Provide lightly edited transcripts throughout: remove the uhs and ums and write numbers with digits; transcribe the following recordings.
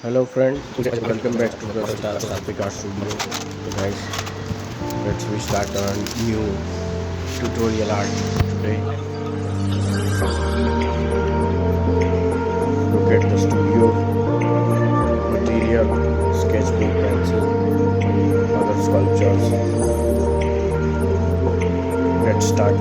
Hello friends, welcome back to the Satvik Art Studio. So guys, we start a new tutorial art today. Look at the studio, material, sketchbook, pencil, other sculptures. Let's start.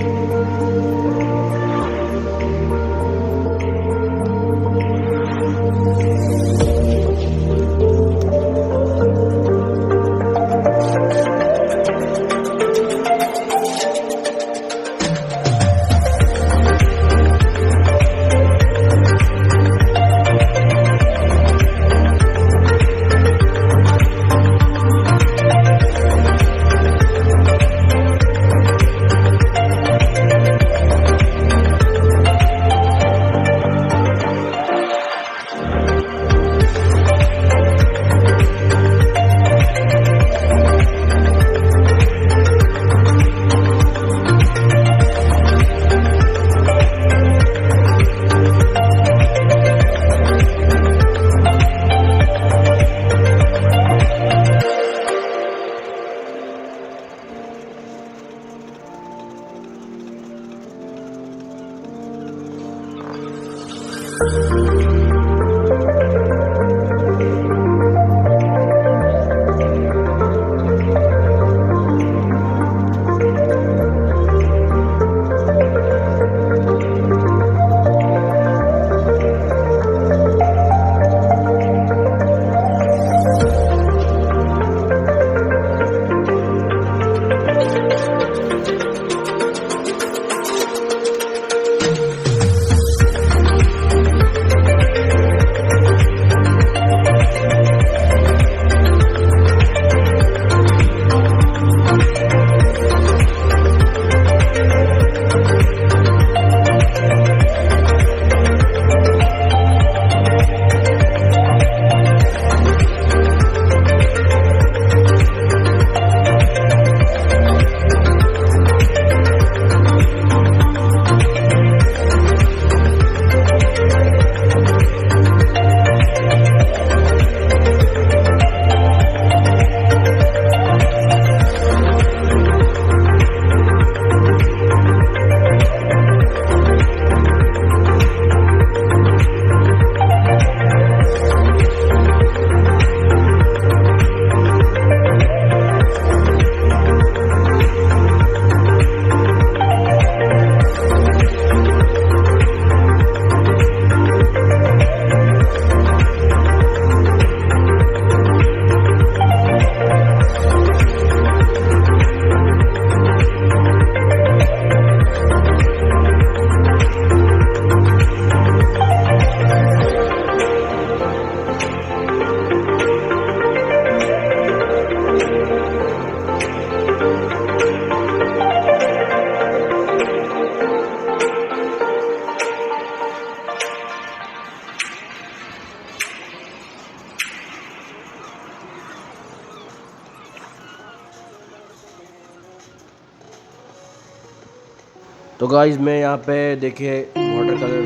तो guys मैं यहाँ पे देखिए water colour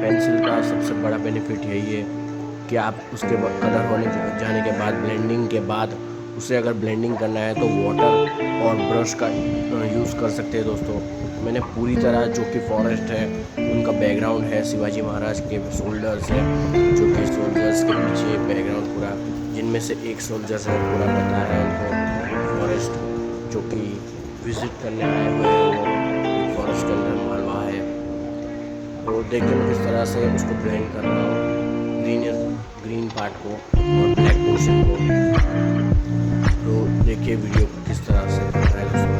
pencil का सबसे बड़ा benefit यही है कि आप उसके कलर होने जाने के बाद ब्लेंडिंग के बाद उसे अगर ब्लेंडिंग करना है तो वाटर और ब्रश का यूज़ कर सकते हैं दोस्तों। मैंने पूरी तरह जो कि फॉरेस्ट है उनका बैकग्राउंड है, शिवाजी महाराज के सोल्जर्स है जो कि सोल्जर्स के पीछे बैकग्राउंड पूरा, जिनमें से एक सोल्जर्स है पूरा बता रहा है उनको फॉरेस्ट जो कि विज़िट करने आए हुए हैं वो फॉरेस्ट के अंदर मालवा है। तो देखिए मैं किस तरह से उसको ब्लेंड कर रहा हूँ, ग्रीन पार्ट को और ब्लैक पोर्शन को। तो देखिए वीडियो को किस तरह से कर रहा है।